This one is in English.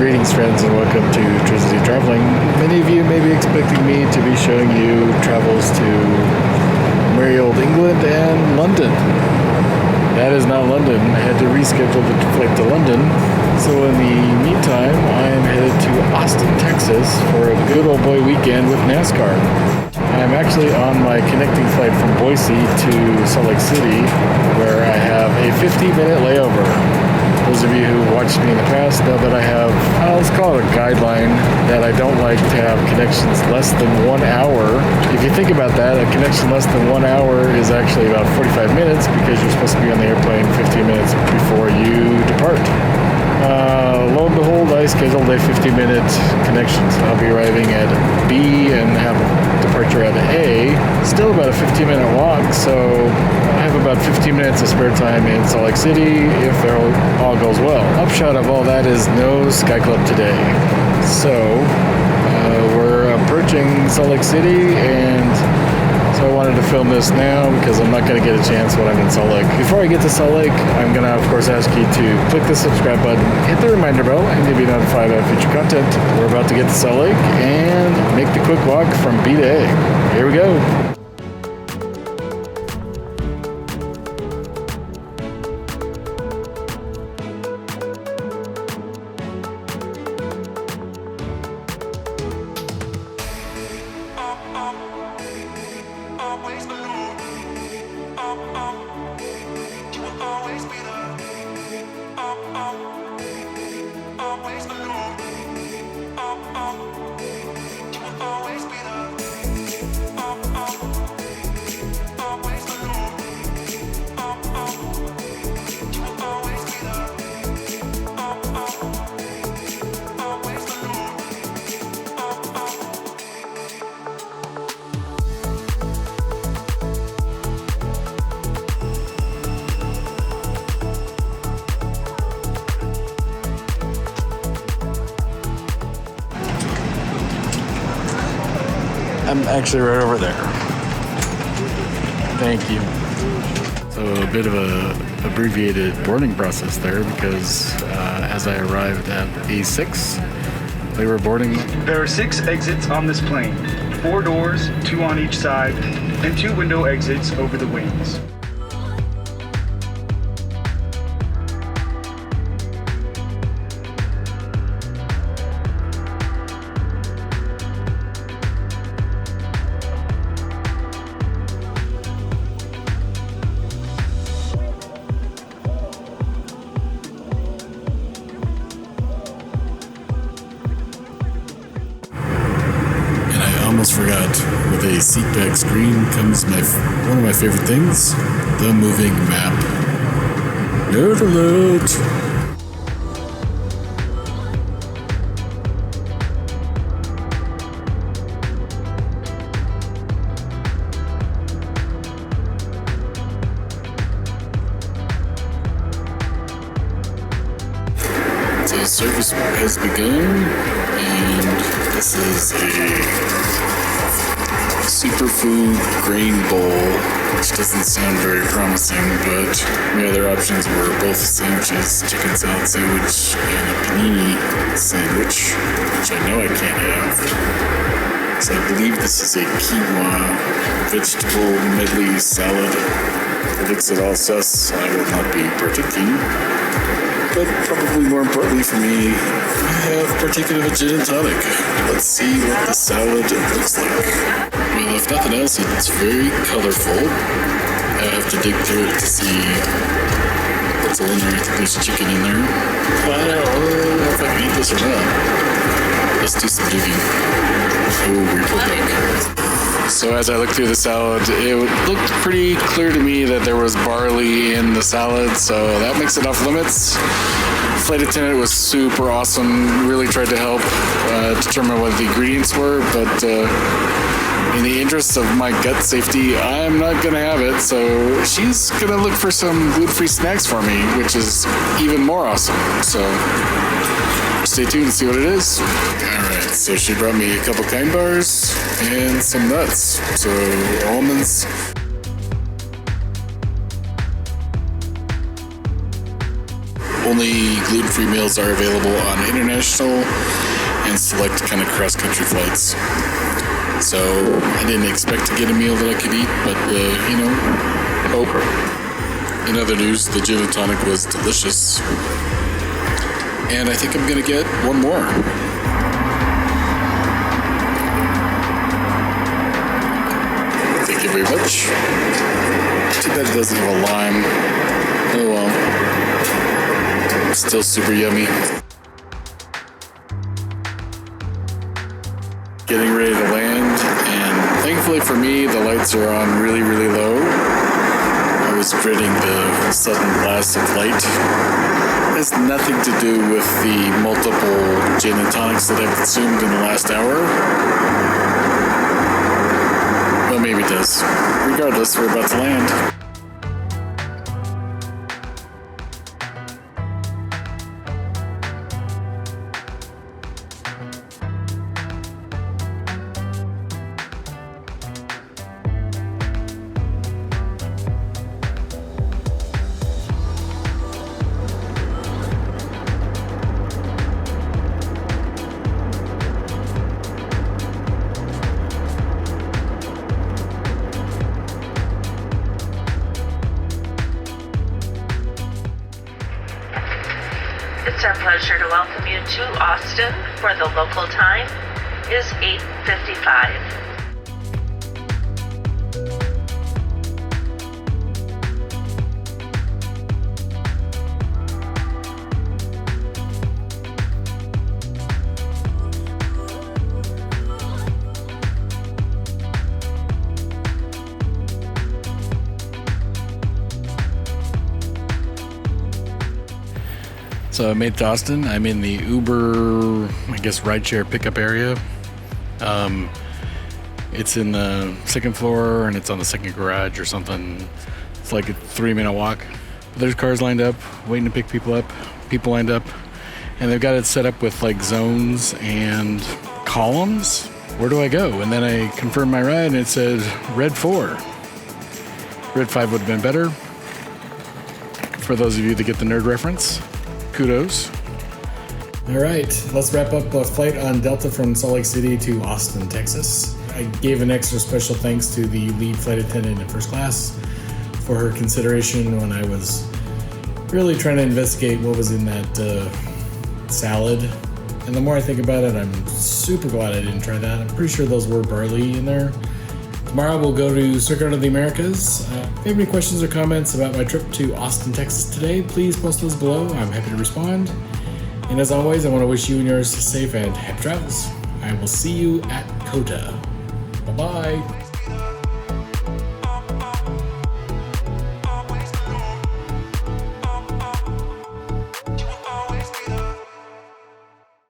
Greetings friends and welcome to Trizity Traveling. Many of you may be expecting me to be showing you travels to merry old England and London. That is not London. I had to reschedule the flight to London. So in the meantime, I am headed to Austin, Texas for a good old boy weekend with NASCAR. I'm actually on my connecting flight from Boise to Salt Lake City where I have a 15-minute layover. Those of you who watched me in the past know that I have, let's call it a guideline, that I don't like to have connections less than 1 hour. If you think about that, a connection less than 1 hour is actually about 45 minutes because you're supposed to be on the airplane 15 minutes before you depart. Lo and behold, I scheduled a 50-minute connection. So I'll be arriving at B and have departure at A. Still about a 15-minute walk, so I have about 15 minutes of spare time in Salt Lake City if all goes well. Upshot of all that is no Sky Club today. So we're approaching Salt Lake City, and so I wanted to film this now because I'm not going to get a chance when I'm in Salt Lake. Before I get to Salt Lake, I'm going to, of course, ask you to click the subscribe button, hit the reminder bell, and you'll be notified about future content. We're about to get to Salt Lake and make the quick walk from B to A. Here we go. I'm actually right over there. Thank you. So a bit of a abbreviated boarding process there because as I arrived at A6, they were boarding. There are 6 exits on this plane, 4 doors, 2 on each side, and 2 window exits over the wings. Forgot, with a seatback screen comes one of my favorite things, the moving map. Nerd alert! So service has begun, and this is a superfood grain bowl, which doesn't sound very promising, but my other options were both sandwiches, chicken salad sandwich and a panini sandwich, which I know I can't have. So I believe this is a quinoa vegetable medley salad. It looks at all sus. I will not be partaking. But probably more importantly for me, I have partaken of a gin and tonic. Let's see what the salad looks like. Well, if nothing else, it's very colorful. I have to dig through it to see what's in there. I think there's chicken in there. I don't know if I can eat this or not. Let's do some digging. Oh, we're back. So as I looked through the salad, it looked pretty clear to me that there was barley in the salad, so that makes it off limits. Flight attendant was super awesome, really tried to help determine what the ingredients were, but in the interest of my gut safety, I'm not going to have it, so she's going to look for some gluten-free snacks for me, which is even more awesome, so stay tuned and see what it is. Alright, so she brought me a couple Kind bars and some nuts, so almonds. only gluten-free meals are available on international and select kind of cross-country flights. So I didn't expect to get a meal that I could eat, but hope. In other news, the gin and tonic was delicious. And I think I'm going to get one more. Thank you very much. Too bad it doesn't have a lime. Oh well. Still super yummy. Getting ready to land, and thankfully for me, the lights are on really, really low. I was dreading the sudden blast of light. It has nothing to do with the multiple gin and tonics that I've consumed in the last hour. Well, maybe it does. Regardless, we're about to land. It's our pleasure to welcome you to Austin, where the local time is 8:55. So I made it to Austin. I'm in the Uber, I guess, rideshare pickup area. It's in the second floor and it's on the second garage or something. It's like a 3-minute walk. There's cars lined up, waiting to pick people up. People lined up, and they've got it set up with like zones and columns. Where do I go? And then I confirmed my ride and it said red 4. Red 5 would have been better. For those of you that get the nerd reference. Kudos. All right, let's wrap up the flight on Delta from Salt Lake City to Austin, Texas. I gave an extra special thanks to the lead flight attendant in first class for her consideration when I was really trying to investigate what was in that salad. And the more I think about it, I'm super glad I didn't try that. I'm pretty sure those were barley in there. Tomorrow we'll go to Circuit of the Americas. If you have any questions or comments about my trip to Austin, Texas today, please post those below. I'm happy to respond. And as always, I want to wish you and yours safe and happy travels. I will see you at COTA. Bye-bye.